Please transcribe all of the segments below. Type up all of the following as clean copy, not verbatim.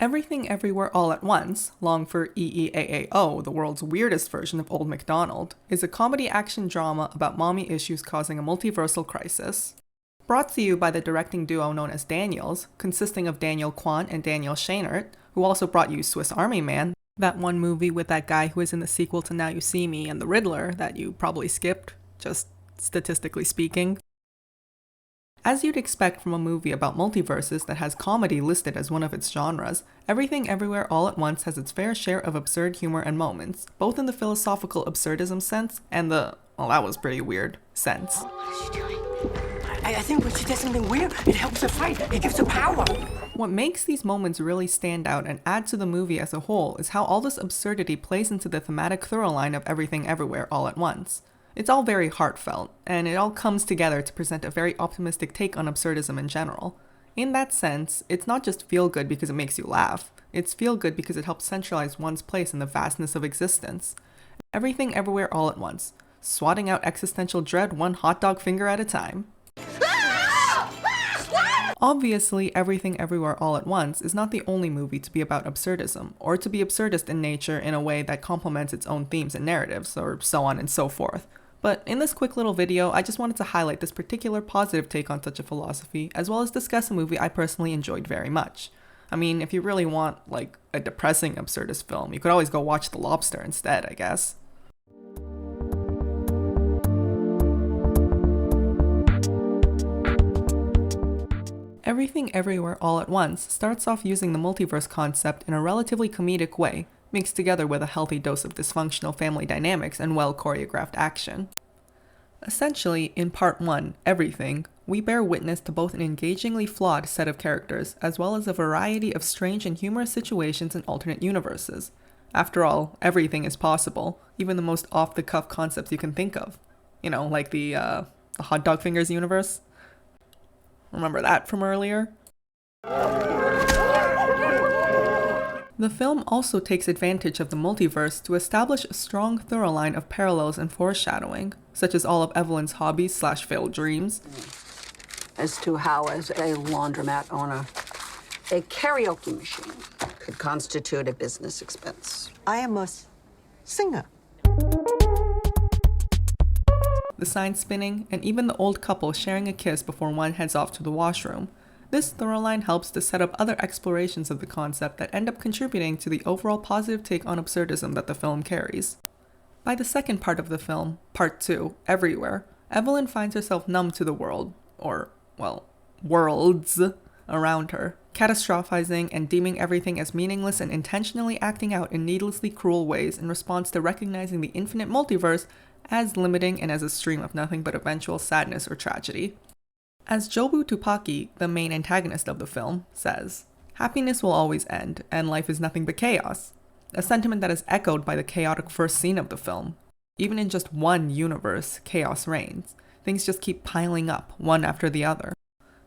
Everything Everywhere All at Once, long for EEAAO, the world's weirdest version of Old MacDonald, is a comedy action drama about mommy issues causing a multiversal crisis. Brought to you by the directing duo known as Daniels, consisting of Daniel Kwan and Daniel Schoenert, who also brought you Swiss Army Man, that one movie with that guy who is in the sequel to Now You See Me, and the Riddler that you probably skipped, just statistically speaking. As you'd expect from a movie about multiverses that has comedy listed as one of its genres, Everything Everywhere All at Once has its fair share of absurd humor and moments, both in the philosophical absurdism sense and the, well, that was pretty weird, sense. What is she doing? I think when she does something weird, it helps her fight. It gives her power. What makes these moments really stand out and add to the movie as a whole is how all this absurdity plays into the thematic through line of Everything Everywhere All at Once. It's all very heartfelt, and it all comes together to present a very optimistic take on absurdism in general. In that sense, it's not just feel good because it makes you laugh, it's feel good because it helps centralize one's place in the vastness of existence. Everything Everywhere All at Once, swatting out existential dread one hot dog finger at a time. Obviously, Everything Everywhere All at Once is not the only movie to be about absurdism, or to be absurdist in nature in a way that complements its own themes and narratives, or so on and so forth. But in this quick little video, I just wanted to highlight this particular positive take on such a philosophy, as well as discuss a movie I personally enjoyed very much. I mean, if you really want, like, a depressing absurdist film, you could always go watch The Lobster instead, I guess. Everything Everywhere All at Once starts off using the multiverse concept in a relatively comedic way, mixed together with a healthy dose of dysfunctional family dynamics and well-choreographed action. Essentially, in Part 1, Everything, we bear witness to both an engagingly flawed set of characters, as well as a variety of strange and humorous situations in alternate universes. After all, everything is possible, even the most off-the-cuff concepts you can think of. You know, like the Hot Dog Fingers universe? Remember that from earlier? The film also takes advantage of the multiverse to establish a strong through line of parallels and foreshadowing, such as all of Evelyn's hobbies/failed dreams. As to how, as a laundromat owner, a karaoke machine could constitute a business expense. I am a singer. The sign spinning, and even the old couple sharing a kiss before one heads off to the washroom. This thoroughline helps to set up other explorations of the concept that end up contributing to the overall positive take on absurdism that the film carries. By the second part of the film, Part 2, Everywhere, Evelyn finds herself numb to the world, or, well, worlds, around her, catastrophizing and deeming everything as meaningless and intentionally acting out in needlessly cruel ways in response to recognizing the infinite multiverse as limiting and as a stream of nothing but eventual sadness or tragedy. As Jobu Tupaki, the main antagonist of the film, says, "Happiness will always end, and life is nothing but chaos," a sentiment that is echoed by the chaotic first scene of the film. Even in just one universe, chaos reigns. Things just keep piling up, one after the other.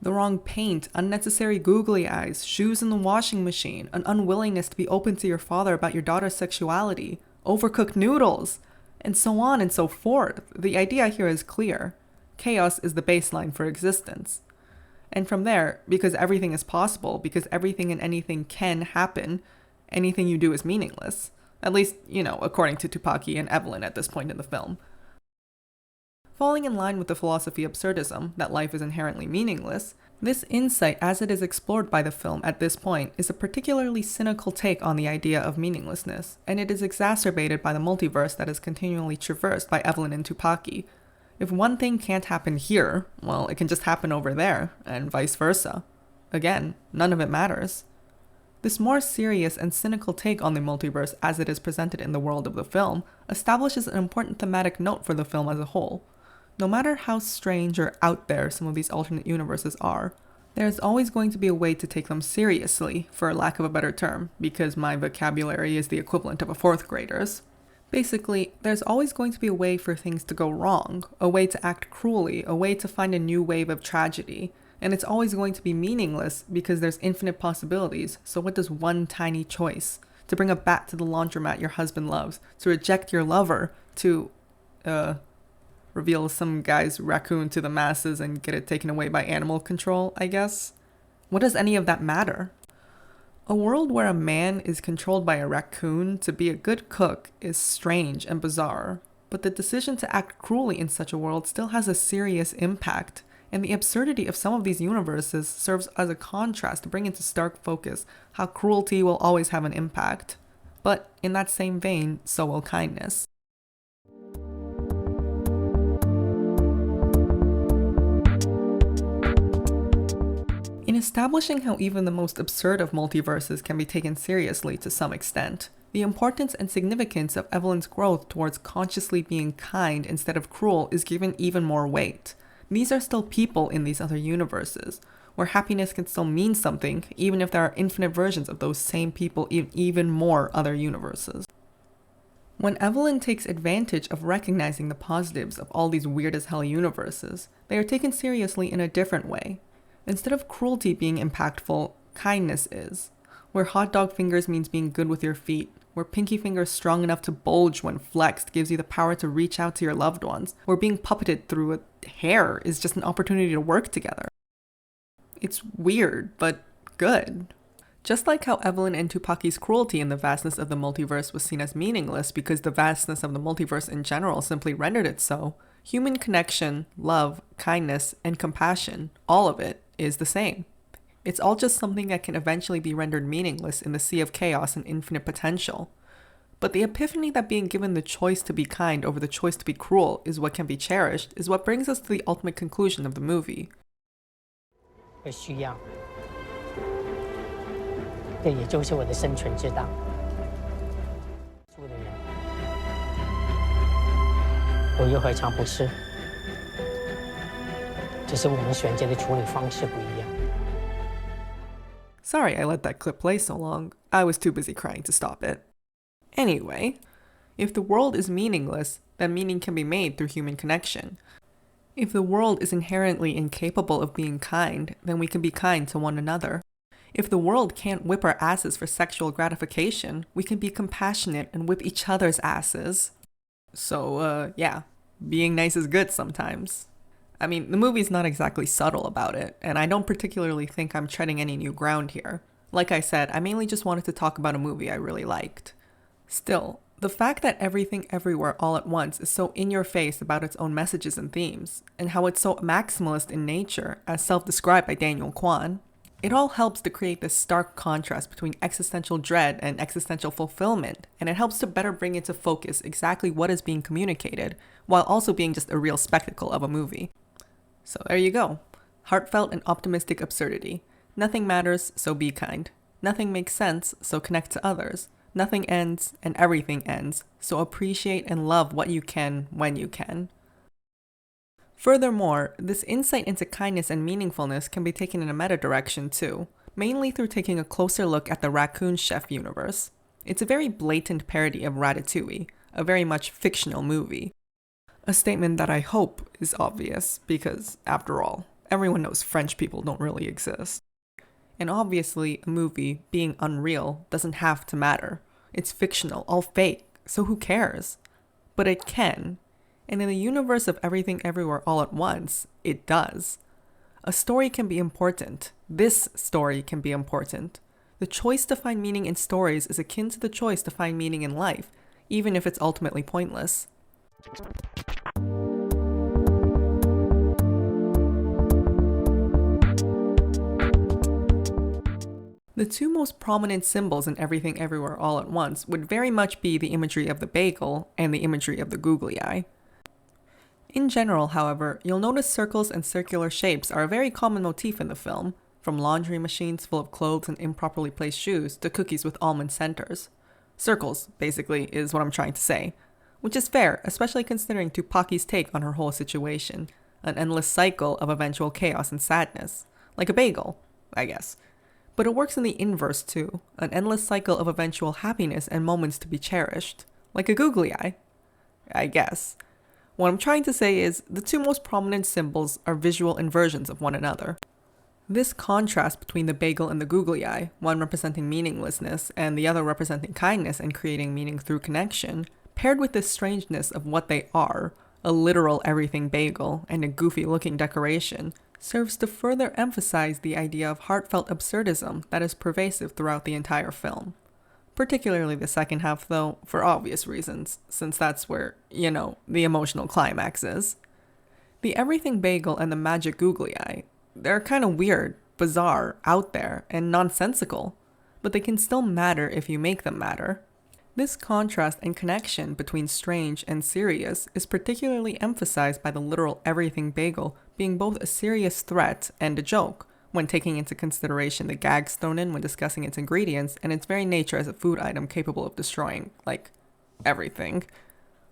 The wrong paint, unnecessary googly eyes, shoes in the washing machine, an unwillingness to be open to your father about your daughter's sexuality, overcooked noodles, and so on and so forth. The idea here is clear. Chaos is the baseline for existence. And from there, because everything is possible, because everything and anything can happen, anything you do is meaningless. At least, you know, according to Tupaki and Evelyn at this point in the film. Falling in line with the philosophy of absurdism, that life is inherently meaningless, this insight as it is explored by the film at this point is a particularly cynical take on the idea of meaninglessness, and it is exacerbated by the multiverse that is continually traversed by Evelyn and Tupaki. If one thing can't happen here, well, it can just happen over there, and vice versa. Again, none of it matters. This more serious and cynical take on the multiverse as it is presented in the world of the film establishes an important thematic note for the film as a whole. No matter how strange or out there some of these alternate universes are, there is always going to be a way to take them seriously, for lack of a better term, because my vocabulary is the equivalent of a fourth grader's. Basically, there's always going to be a way for things to go wrong, a way to act cruelly, a way to find a new wave of tragedy, and it's always going to be meaningless because there's infinite possibilities, so what does one tiny choice? To bring a bat to the laundromat your husband loves, to reject your lover, to, reveal some guy's raccoon to the masses and get it taken away by animal control, I guess? What does any of that matter? A world where a man is controlled by a raccoon to be a good cook is strange and bizarre, but the decision to act cruelly in such a world still has a serious impact, and the absurdity of some of these universes serves as a contrast to bring into stark focus how cruelty will always have an impact. But in that same vein, so will kindness. In establishing how even the most absurd of multiverses can be taken seriously to some extent, the importance and significance of Evelyn's growth towards consciously being kind instead of cruel is given even more weight. These are still people in these other universes, where happiness can still mean something, even if there are infinite versions of those same people in even more other universes. When Evelyn takes advantage of recognizing the positives of all these weird as hell universes, they are taken seriously in a different way. Instead of cruelty being impactful, kindness is. Where hot dog fingers means being good with your feet, where pinky fingers strong enough to bulge when flexed gives you the power to reach out to your loved ones, where being puppeted through a hair is just an opportunity to work together. It's weird, but good. Just like how Evelyn and Tupaki's cruelty in the vastness of the multiverse was seen as meaningless because the vastness of the multiverse in general simply rendered it so, human connection, love, kindness, and compassion, all of it, is the same. It's all just something that can eventually be rendered meaningless in the sea of chaos and infinite potential. But the epiphany that being given the choice to be kind over the choice to be cruel is what can be cherished is what brings us to the ultimate conclusion of the movie. 会需要，这也就是我的生存之道。住的人，我又何尝不是？只是我们选择的处理方式不一样。 Sorry I let that clip play so long. I was too busy crying to stop it. Anyway, if the world is meaningless, then meaning can be made through human connection. If the world is inherently incapable of being kind, then we can be kind to one another. If the world can't whip our asses for sexual gratification, we can be compassionate and whip each other's asses. So, yeah, being nice is good sometimes. I mean, the movie's not exactly subtle about it, and I don't particularly think I'm treading any new ground here. Like I said, I mainly just wanted to talk about a movie I really liked. Still, the fact that Everything Everywhere All at Once is so in your face about its own messages and themes, and how it's so maximalist in nature, as self-described by Daniel Kwan, it all helps to create this stark contrast between existential dread and existential fulfillment, and it helps to better bring into focus exactly what is being communicated, while also being just a real spectacle of a movie. So there you go. Heartfelt and optimistic absurdity. Nothing matters, so be kind. Nothing makes sense, so connect to others. Nothing ends, and everything ends, so appreciate and love what you can when you can. Furthermore, this insight into kindness and meaningfulness can be taken in a meta direction too, mainly through taking a closer look at the Raccoon Chef universe. It's a very blatant parody of Ratatouille, a very much fictional movie. A statement that I hope is obvious, because, after all, everyone knows French people don't really exist. And obviously, a movie, being unreal, doesn't have to matter. It's fictional, all fake, so who cares? But it can. And in the universe of Everything Everywhere All at Once, it does. A story can be important. This story can be important. The choice to find meaning in stories is akin to the choice to find meaning in life, even if it's ultimately pointless. The two most prominent symbols in Everything Everywhere All at Once would very much be the imagery of the bagel and the imagery of the googly eye. In general, however, you'll notice circles and circular shapes are a very common motif in the film, from laundry machines full of clothes and improperly placed shoes to cookies with almond centers. Circles, basically, is what I'm trying to say. Which is fair, especially considering Tupaki's take on her whole situation, an endless cycle of eventual chaos and sadness. Like a bagel, I guess. But it works in the inverse too, an endless cycle of eventual happiness and moments to be cherished. Like a googly eye, I guess. What I'm trying to say is, the two most prominent symbols are visual inversions of one another. This contrast between the bagel and the googly eye, one representing meaninglessness and the other representing kindness and creating meaning through connection, paired with the strangeness of what they are, a literal everything bagel and a goofy looking decoration, serves to further emphasize the idea of heartfelt absurdism that is pervasive throughout the entire film. Particularly the second half, though, for obvious reasons, since that's where, the emotional climax is. The everything bagel and the magic googly eye, they're kind of weird, bizarre, out there, and nonsensical, but they can still matter if you make them matter. This contrast and connection between strange and serious is particularly emphasized by the literal everything bagel being both a serious threat and a joke, when taking into consideration the gags thrown in when discussing its ingredients and its very nature as a food item capable of destroying, everything.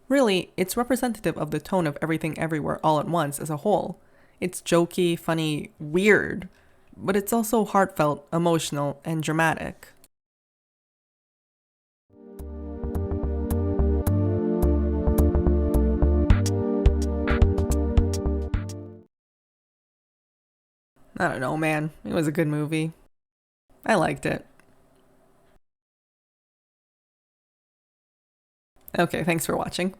Really, it's representative of the tone of Everything Everywhere All at Once as a whole. It's jokey, funny, weird, but it's also heartfelt, emotional, and dramatic. I don't know, man. It was a good movie. I liked it. Okay, thanks for watching.